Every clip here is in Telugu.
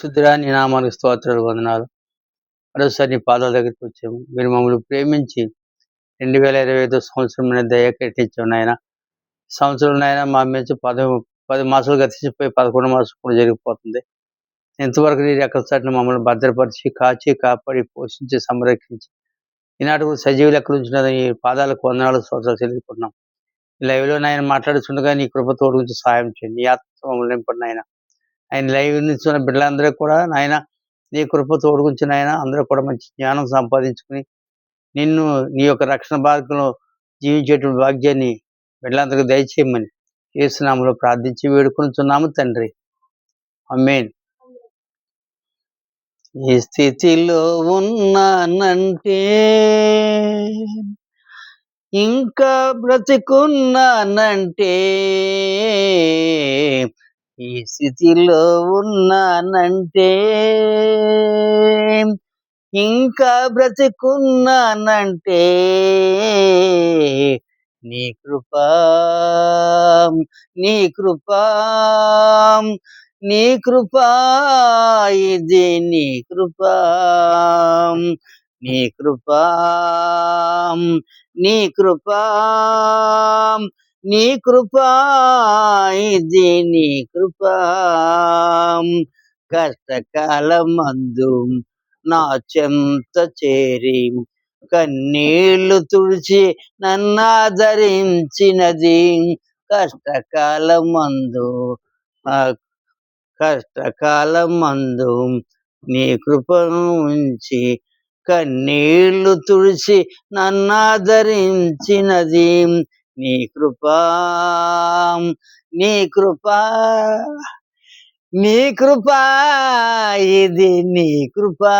పరిశుద్ధుడా నీ నామానికి స్తోత్రాలు వందనాలు. మరోసారి నీ పాదాల దగ్గరికి వచ్చాము. మీరు మమ్మల్ని ప్రేమించి 2025 సంవత్సరం మీద దయ కట్టించావు నాయన. సంవత్సరం నాయన మా మీద 10 మాసాలు గతించిపోయి 11 మాసం కూడా జరిగిపోతుంది. ఇంతవరకు నీ రెక్కల చాటున మమ్మల్ని భద్రపరిచి కాచి కాపాడి పోషించి సంరక్షించి ఈనాటి కూడా సజీవ లెక్కలు ఉంచిన ఈ పాదాలకు వందనాలు స్తోత్రాలు చెల్లించుకుంటున్నాం. ఈ లైవ్లో నాయన మాట్లాడుతుండగా నీ కృప తోడు గురించి సాయం చేయండి. నీ ఆత్మ మమ్మల్ని నింపండి నాయన. ఆయన లైవ్ నుంచి ఉన్న బిడ్డలందరూ కూడా నాయన నీ కృప తోడుగుంచి నాయన అందరూ కూడా మంచి జ్ఞానం సంపాదించుకుని నిన్ను నీ యొక్క రక్షణ మార్గంలో జీవించేటువంటి భాగ్యాన్ని బిడ్డలందరికీ దయచేయమని యేసునామములో ప్రార్థించి వేడుకొనుచున్నాము తండ్రి. ఆమేన్. ఈ స్థితిలో ఉన్నానంటే ఇంకా బ్రతికున్నానంటే, ఈ స్థితిలో ఉన్నానంటే ఇంకా బ్రతికున్నానంటే నీ కృపా నీ కృపా నీ కృపా ఇది నీ కృపా నీ కృపా నీ కృపా నీ కృపా ఇది నీ కృపా కష్టకాలమందు నా చెంత చేరి కన్నీళ్లు తుడిచి నన్నాదరించినది కష్టకాలమందు నీ కృపను ఉంచి కన్నీళ్లు తుడిచి నన్నాదరించినది నీ కృపా నీ కృపా నీ కృపా ఇది నీ కృపా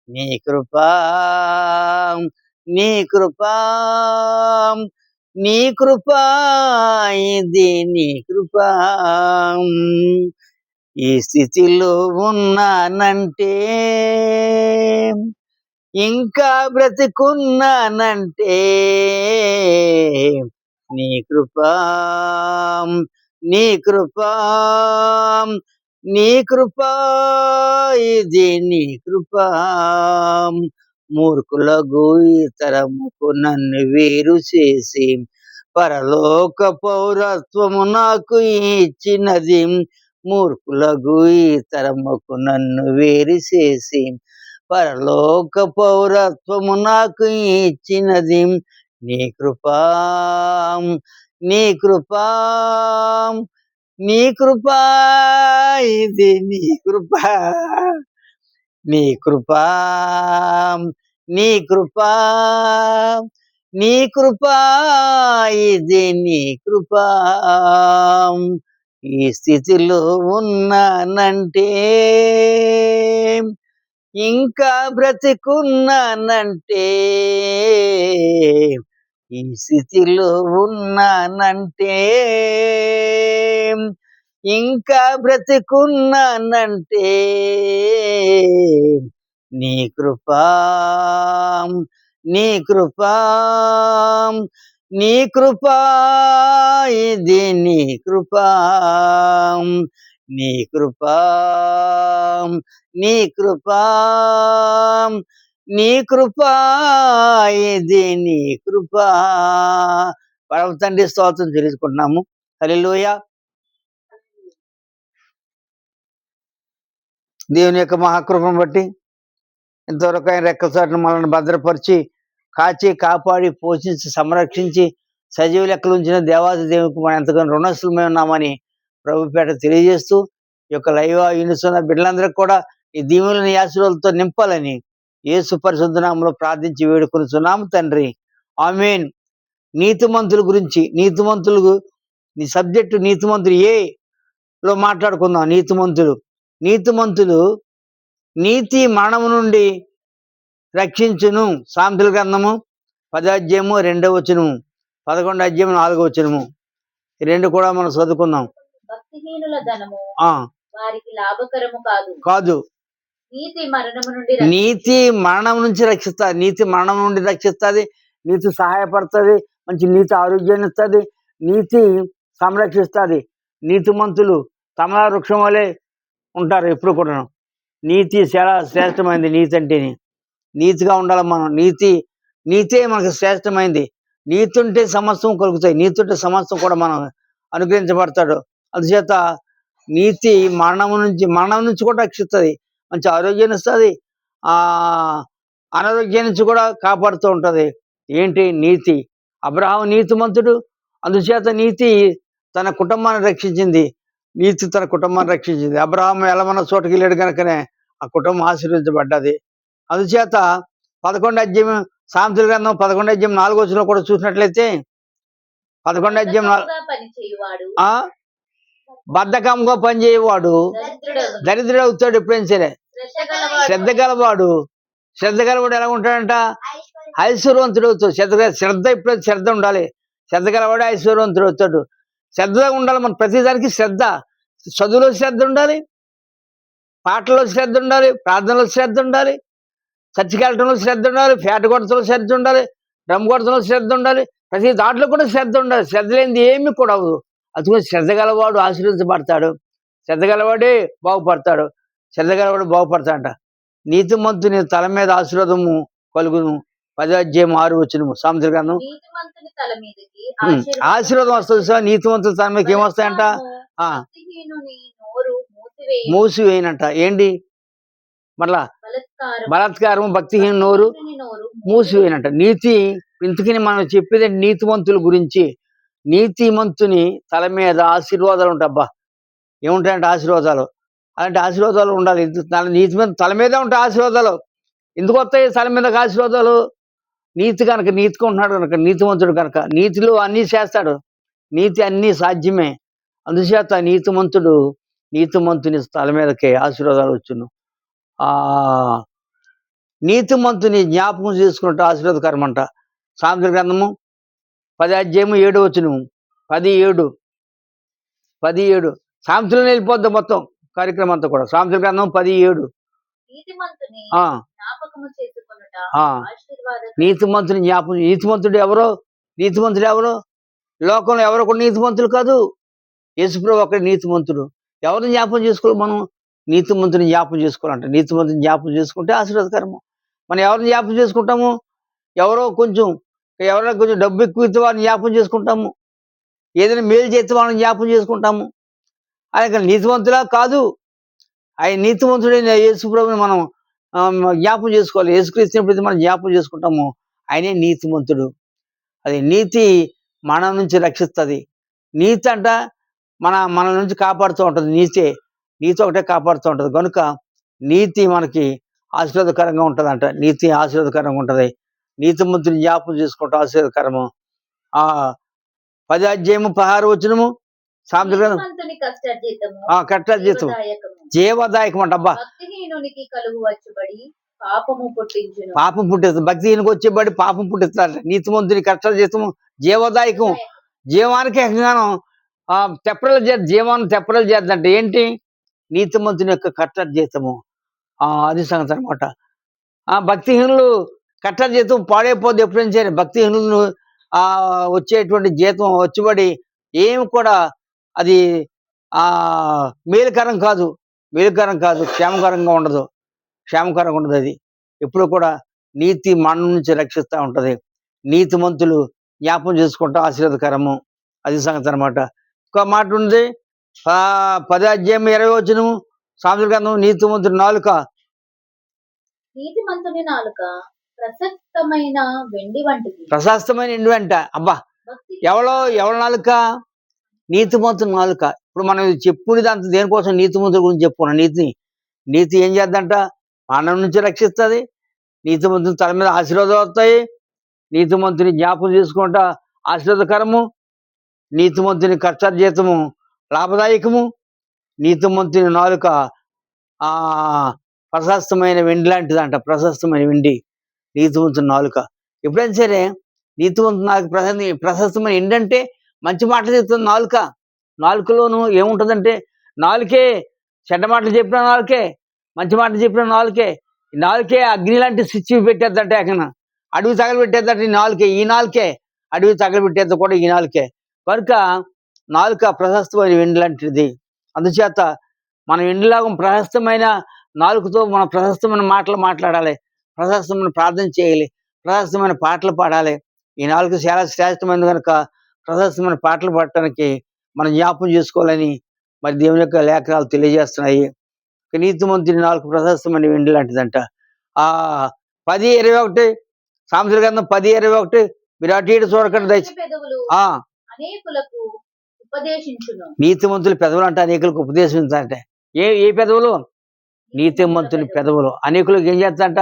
నీ కృపా నీ కృపా నీ కృపా ఇది నీ కృపా ఈ స్థితిలో ఉన్నానంటే ఇంకా బ్రతికున్నానంటే నీ కృపా నీ కృపా నీ కృపా ఇది నీ కృపా మూర్ఖులకు ఇతరముకు నన్ను వేరు చేసి పరలోక పౌరత్వము నాకు ఇచ్చినది మూర్ఖులకు ఇతరముకు నన్ను వేరు చేసి పరలోక పౌరత్వము నాకు ఇచ్చినది నీ కృపా నీ కృపా నీ కృపా ఇది నీ కృపా నీ కృపా నీ కృపా నీ కృపా ఇది నీ కృపా ఈ స్థితిలో ఉన్నానంటే ఇంకా బ్రతికున్నానంటే ఈ స్థితిలో ఉన్నానంటే ఇంకా బ్రతికున్నానంటే నీ కృపా నీ కృపా నీ కృపా ఇది నీ కృపా నీ కృపా నీ కృపా నీ కృపా ఇది నీ కృపా. పరమ తండ్రి స్తోత్రం తెలుసుకుంటున్నాము. హల్లెలూయా. దేవుని యొక్క మహాకృపను బట్టి ఇంతవరకు ఆయన రెక్కల చాటున మనల్ని భద్రపరిచి కాచి కాపాడి పోషించి సంరక్షించి సజీవ లెక్కలు ఉంచిన దేవాది దేవునికి మనం ఎంతగానో రుణస్థులమై ఉన్నామని ప్రభుపేట తెలియజేస్తూ ఈ యొక్క లైవ్ యూనిస్తున్న బిడ్డలందరికీ కూడా ఈ దీవులని ఆశీర్వాదాలతో నింపాలని యేసు పరిశుద్ధ నామములో ప్రార్థించి వేడుకొనుచున్నాము తండ్రి. ఆమేన్. నీతిమంతుల గురించి నీ సబ్జెక్టు నీతిమంతులు ఏలో మాట్లాడుకుందాం. నీతిమంతులు నీతి మరణము నుండి రక్షించును. సామెతల గ్రంథము 10వ అధ్యాయము 2వ వచనము, 11వ అధ్యాయము 4వ వచనము, ఈ రెండు కూడా మనం చదువుకుందాం. భక్తిహీనుల ధనము వారికి లాభకరము కాదు. నీతి మరణం నుంచి రక్షిస్తుంది. నీతి మరణం నుండి రక్షిస్తుంది. నీతి సహాయపడుతుంది. మంచి నీతి ఆరోగ్యాన్ని ఇస్తుంది. నీతి సంరక్షిస్తుంది. నీతిమంతులు కమలా వృక్షం వలె ఉంటారు ఎప్పుడు కూడా. నీతి చాలా శ్రేష్టమైంది. నీతి అంటేని నీతిగా ఉండాలి మనం. నీతే మనకు శ్రేష్టమైంది. నీతి ఉంటే సమస్తం కలుగుతాయి. నీతి ఉంటే సమస్తం కూడా మనం అనుగ్రహించబడతాడు. అందుచేత నీతి మరణం నుంచి కూడా రక్షిస్తుంది, మంచి ఆరోగ్యాన్ని ఇస్తుంది, అనారోగ్యం నుంచి కూడా కాపాడుతూ ఉంటుంది. ఏంటి? నీతి. అబ్రహాము నీతిమంతుడు, అందుచేత నీతి తన కుటుంబాన్ని రక్షించింది. నీతి తన కుటుంబాన్ని రక్షించింది. అబ్రహాము ఎలమన్న చోటుకి వెళ్ళాడు కనుకనే ఆ కుటుంబం ఆశీర్వదించబడ్డది. అందుచేత 11వ అధ్యాయం సామెతల గ్రంథం 11వ అధ్యాయం 4వ వచనంలో కూడా చూసినట్లయితే 11వ అధ్యాయం బద్ధకంగా పనిచేయవాడు దరిద్రుడు అవుతాడు. ఎప్పుడైనా సరే శ్రద్ధ గలవాడు ఎలా ఉంటాడంట? ఐశ్వర్యవంతుడు అవుతాడు. శ్రద్ధ ఎప్పుడైతే శ్రద్ధ ఉండాలి. శ్రద్ధ గలవాడు ఐశ్వర్యవంతుడు అవుతాడు. శ్రద్ధగా ఉండాలి. మన ప్రతిదానికి శ్రద్ధ. చదువులో శ్రద్ధ ఉండాలి, పాటల్లో శ్రద్ధ ఉండాలి, ప్రార్థనలో శ్రద్ధ ఉండాలి, చర్చికి వెళ్ళటంలో శ్రద్ధ ఉండాలి, పేట కొడతలో శ్రద్ధ ఉండాలి, డ్రమ్ కొడతలో శ్రద్ధ ఉండాలి, ప్రతి దాంట్లో కూడా శ్రద్ధ ఉండాలి. శ్రద్ధ లేనిది ఏమీ కూడా అవ్వదు. అందుకని శ్రద్ధ గలవాడు ఆశీర్వదించబడతాడు. శ్రద్ధ గలవాడే బాగుపడతాడు. శ్రద్ధ గలవాడు బాగుపడతాడంట. నీతిమంతుని తల మీద ఆశీర్వాదము కలుగును. 10వ అధ్యాయం 6వ వచనము సామెతల గ్రంథం. ఆశీర్వాదం వస్తుంది సార్. నీతిమంతుల తల మీదకి ఏమొస్తాయంట? మూసివేయనంట. ఏంటి? మళ్ళా బలాత్కారం, భక్తిహీన నోరు మూసివేయనంట. నీతి ఇంతకని మనం చెప్పేది నీతిమంతుల గురించి. నీతిమంతుని తల మీద ఆశీర్వాదాలు ఉంటాయి. అబ్బా, ఏముంటాయంటే ఆశీర్వాదాలు. అలాంటి ఆశీర్వాదాలు ఉండాలి. నీతిమంతుని తల మీద ఉంటాయి ఆశీర్వాదాలు. ఎందుకు వస్తాయి తల మీద ఆశీర్వాదాలు? నీతి కనుక, నీతిగా ఉంటున్నాడు కనుక, నీతిమంతుడు కనుక. నీతిలో అన్నీ చేస్తాడు. నీతి అన్నీ సాధ్యమే. అందుచేత నీతిమంతుని తల మీదకే ఆశీర్వాదాలు వచ్చును. నీతిమంతుని జ్ఞాపకం చేసుకున్నట్టు ఆశీర్వాదకరం అంట. సామెతల గ్రంథము 10వ అధ్యాయము 7వ వచనము. 10:7 సామెతలను వెళ్ళిపోద్ది మొత్తం కార్యక్రమం అంతా కూడా. సామెతల గ్రంథం 10:7. నీతిమంతుని జ్ఞాపకం. నీతిమంతుడు ఎవరో లోకంలో ఎవరో కూడా నీతిమంతులు కాదు. యేసుప్రభు ఒక్కడే నీతిమంతుడు. ఎవరిని జ్ఞాపకం చేసుకోవాలి మనం? నీతిమంతుని జ్ఞాపకం చేసుకోవాలంట. నీతిమంతుని జ్ఞాపకం చేసుకుంటే ఆశీర్వాదకరము. మనం ఎవరిని జ్ఞాపకం చేసుకుంటాము? ఎవరైనా కొంచెం డబ్బు ఎక్కువ ఇస్తే వారిని జ్ఞాపకం చేసుకుంటాము. ఏదైనా మేలు చేస్తే వాళ్ళని జ్ఞాపకం చేసుకుంటాము. ఆయన నీతిమంతులా కాదు. ఆయన నీతిమంతుడైన యేసుప్రభుని మనం జ్ఞాపకం చేసుకోవాలి. యేసుక్రీస్తుని మనం జ్ఞాపకం చేసుకుంటాము. ఆయనే నీతిమంతుడు. అది నీతి మన నుంచి రక్షిస్తుంది. నీతి అంట మన నుంచి కాపాడుతూ ఉంటుంది. నీతి ఒకటే కాపాడుతూ ఉంటుంది. కనుక నీతి మనకి ఆశీర్వాదకరంగా ఉంటుందంట. నీతి ఆశీర్వాదకరంగా ఉంటుంది. నీతిమంతుని జ్ఞాపకం చేసుకుంటాం ఆశీర్వాదకరము. 10వ అధ్యాయము 16వ వచనము సామెతల గ్రంథం. కష్ట జీతం జీవదాయకం అంట. అబ్బా, పాపం పుట్టిస్తుంది. భక్తిహీనకి వచ్చేబడి పాపం పుట్టిస్తాడు. నీతిమంతుని కష్ట జీతము జీవదాయకం. జీవానికి ఏకంగానం జీవాన్ని తెప్పరలు చేద్దంటే ఏంటి? నీతిమంతుని యొక్క కష్ట జీతము. అది సంగతి అనమాట. భక్తిహీనులు కష్ట జీతం పాడైపోద్ది. ఎప్పుడైనా సరే భక్తిహీనులు వచ్చేటువంటి జీతం వచ్చబడి ఏమి కూడా అది మేలుకరం కాదు. క్షేమకరంగా ఉండదు. అది ఎప్పుడు కూడా నీతి మన నుంచి రక్షిస్తూ ఉంటుంది. నీతిమంతులు జ్ఞాపం చేసుకుంటా ఆశీర్వాదకరము. అది సంగతి అనమాట. ఇంకో మాట ఉంది. 10వ అధ్యాయం 20వ వచనము సామెతల గ్రంథం. నీతిమంతుడి నాలుక ప్రశస్తమైన వెండి వంట. అబ్బా, ఎవరి నాలుక? నీతిమంతుని నాలుక. ఇప్పుడు మనం చెప్పుకునేది అంత దేనికోసం? నీతిమంతుల గురించి చెప్పుకున్నాం. నీతి ఏం చేద్దంట? మానవ నుంచి రక్షిస్తుంది. నీతిమంతుని తల మీద ఆశీర్వాదాలు వస్తాయి. నీతిమంతుని జ్ఞాపకం చేసుకుంటా ఆశీర్వాదకరము. నీతిమంతుని కష్టార్జితము లాభదాయకము. నీతిమంతుని నాలుక ప్రశస్తమైన వెండి లాంటిదంట. ప్రశస్తమైన వెండి నీతిమంతుని నాలుక. ఎప్పుడైనా సరే నీతిమంతుని నాలుక ప్రశస్తమైన ఏంటంటే మంచి మాటలు చెప్తుంది నాలుక. నాలుకలోను ఏముంటుందంటే, నాలుకే చెడ్డ మాటలు చెప్పిన నాలుకే, మంచి మాటలు చెప్పిన నాలుకే అగ్ని లాంటి స్విచ్ పెట్టేద్దంటే ఏకన్నా అడవి తగలబెట్టేద్దంటే ఈ నాలుకే అడవి తగలబెట్టేద్ద కూడా ఈ నాలుకే. కనుక నాలుక ప్రశస్తమైన వెండి లాంటిది. అందుచేత మనం ఎండులాగా ప్రశస్తమైన నాలుగుతో మన ప్రశస్తమైన మాటలు మాట్లాడాలి, ప్రశస్తమైన ప్రార్థన చేయాలి, ప్రశస్తమైన పాటలు పాడాలి. ఈ నాలుగు చాలా శ్రేష్టమైనది కనుక ప్రశస్తమైన పాటలు పాడటానికి మనం జ్ఞాపకం చేసుకోవాలని మరి దేవుని యొక్క లేఖనాలు తెలియజేస్తున్నాయి. నీతిమంతుని నాలుగు ప్రశస్తమైన వెండి లాంటిదంట. 10:21 సామెతల గ్రంథం 10:21 మీరు అటు ఇటు చూడకండి దయచేసి. పెదవులు ఆ అనేకులకు ఉపదేశించును. నీతిమంతుల పెదవులు అంటే అనేకులకు ఉపదేశించాలంటే ఏ పెదవులు? నీతిమంతుని పెదవులు అనేకులకు ఏం చేస్తాంట?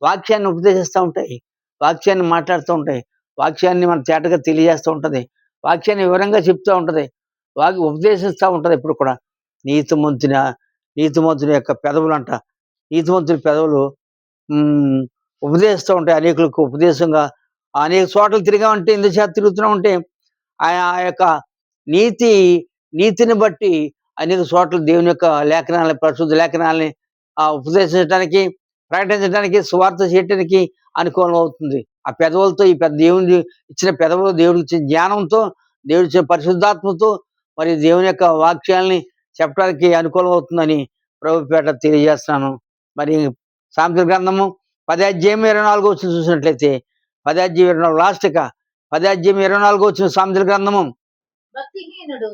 వాక్యాన్ని ఉపదేశిస్తూ ఉంటాయి, వాక్యాన్ని మాట్లాడుతూ ఉంటాయి, వాక్యాన్ని మన తేటగా తెలియజేస్తూ ఉంటది, వాక్యాన్ని వివరంగా చెప్తూ ఉంటది, ఉపదేశిస్తూ ఉంటది. ఇప్పుడు కూడా నీతిమంతుని యొక్క పెదవులు అంట. నీతిమంతుని పెదవులు ఉపదేశిస్తూ ఉంటాయి, అనేకులకు ఉపదేశంగా. అనేక చోట్ల తిరిగామంటే ఎందుచేత తిరుగుతున్నాం అంటే ఆ యొక్క నీతిని బట్టి అనేక చోట్ల దేవుని యొక్క లేఖనాలని, పరిశుద్ధ లేఖనాలని ఉపదేశించడానికి, ప్రకటించడానికి, సువార్త చేయటానికి అనుకూలం అవుతుంది. ఆ పెదవులతో ఈ దేవుని ఇచ్చిన పెదవులు, దేవుడికి ఇచ్చిన జ్ఞానంతో, దేవుడి ఇచ్చిన పరిశుద్ధాత్మతో మరి దేవుని యొక్క వాక్యాలని చెప్పడానికి అనుకూలం అవుతుందని ప్రభుపేట తెలియజేస్తున్నాను. మరి సామెతల గ్రంథము 10:24 చూసినట్లయితే 10:24 లాస్ట్క 10:24 సామెతల గ్రంథము. భక్తిహీనుడు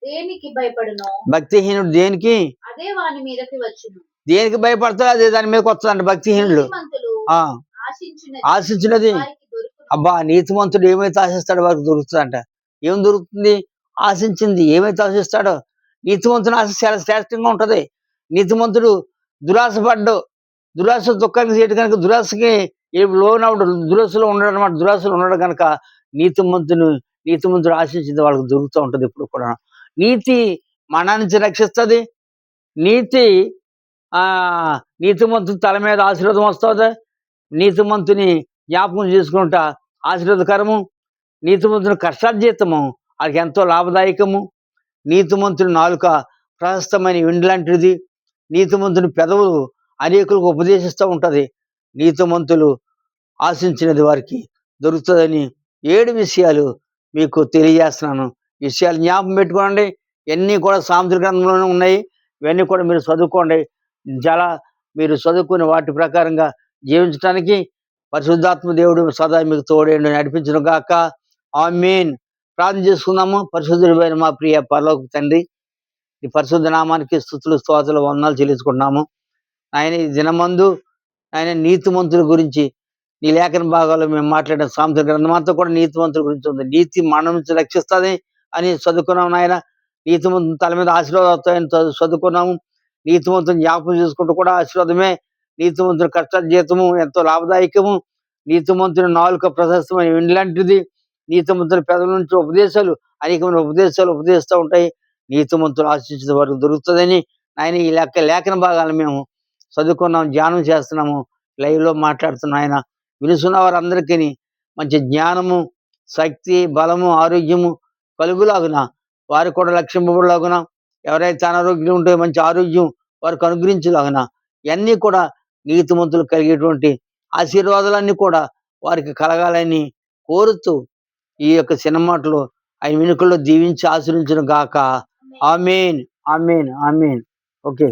దేనికి భయపడును? భక్తిహీనుడు దేనికి? అదే వాని మీదకి వచ్చును. దేనికి భయపడతారో అదే దాని మీదకి వస్తుందంట. భక్తిహీనులు ఆశించినది. అబ్బా, నీతిమంతుడు ఏమైతే ఆశిస్తాడో వారికి దొరుకుతుందంట. ఏం దొరుకుతుంది? ఆశించింది ఏమైతే ఆశిస్తాడో. నీతిమంతుని ఆశ చాలా శ్రేష్టంగా ఉంటది. నీతిమంతుడు దురాశ దుఃఖానికి చేయడం కనుక, దురాశకి లోనవుడు, దురాశలో ఉండడు అనమాట. దురాశలో ఉండడు కనుక నీతిమంతుడు ఆశించింది వాళ్ళకి దొరుకుతూ ఉంటది. ఇప్పుడు కూడా నీతి మరణం నుంచి రక్షిస్తుంది. నీతిమంతుని తల మీద ఆశీర్వాదం వస్తుంది. నీతిమంతుని జ్ఞాపకం చేసుకుంటా ఆశీర్వాదకరము. నీతిమంతుని కష్టార్జితము వాళ్ళకి ఎంతో లాభదాయకము. నీతిమంతుని నాలుక ప్రశస్తమైన వెండి లాంటిది. నీతిమంతుని పెదవులు అనేకులకు ఉపదేశిస్తూ ఉంటది. నీతిమంతులు ఆశించినది వారికి దొరుకుతుందని 7 విషయాలు మీకు తెలియజేస్తున్నాను. విషయాలు జ్ఞాపకం పెట్టుకోండి. ఇవన్నీ కూడా సామెతల గ్రంథంలోనే ఉన్నాయి. ఇవన్నీ కూడా మీరు చదువుకోండి. మీరు చదువుకుని వాటి ప్రకారంగా జీవించడానికి పరిశుద్ధాత్మ దేవుడు సదా మీకు తోడేండి నడిపించును గాక. ఆమేన్. ప్రార్థన చేసుకుందాము. పరిశుద్ధుడైన మా ప్రియ పరలోక తండ్రి, ఈ పరిశుద్ధ నామానికి స్తుతులు, స్తోత్రాలు, వందనాలు చెల్లించుకుంటున్నాము. ఆయన ఈ దినమందు ఆయన నీతిమంతుల గురించి నీ లేఖన భాగాల్లో మేము మాట్లాడిన సామెతల గ్రంథం అంతా కూడా నీతిమంతుల గురించి ఉంది. నీతి మరణం నుంచి రక్షిస్తుంది అని చదువుకున్నాము. నాయన నీతిమంతుని తల మీద ఆశీర్వాదం వస్తాయని చదువుకున్నాము. నీతిమంతుని జ్ఞాపకం చేసుకుంటూ కూడా ఆశీర్వాదమే. నీతిమంతుని కష్టార్జితము ఎంతో లాభదాయకము. నీతిమంతుని నాలుక ప్రశస్తమైన వెండి లాంటిది. నీతిమంతుని పెదవుల నుంచి ఉపదేశాలు, అనేకమైన ఉపదేశాలు ఉపదేశిస్తూ ఉంటాయి. నీతిమంతులు ఆశించిన వరకు దొరుకుతుందని ఆయన ఈ లేఖన భాగాలను మేము చదువుకున్నాం, ధ్యానం చేస్తున్నాము, లైవ్లో మాట్లాడుతున్నాం. ఆయన వినుసున్న వారందరికీ మంచి జ్ఞానము, శక్తి, బలము, ఆరోగ్యము కలుగులాగున, వారు కూడా లక్ష్యంపబడిలాగున, ఎవరైతే అనారోగ్యం ఉంటే మంచి ఆరోగ్యం వారికి అనుగ్రహించలాగున, ఇవన్నీ కూడా నీతిమంతులు కలిగేటువంటి ఆశీర్వాదాలన్నీ కూడా వారికి కలగాలని కోరుతూ ఈ యొక్క సినిమాటలు ఆయన వెనుకల్లో దీవించి ఆశీర్వించును గాక. ఆమేన్, ఆమేన్, ఆమేన్. ఓకే.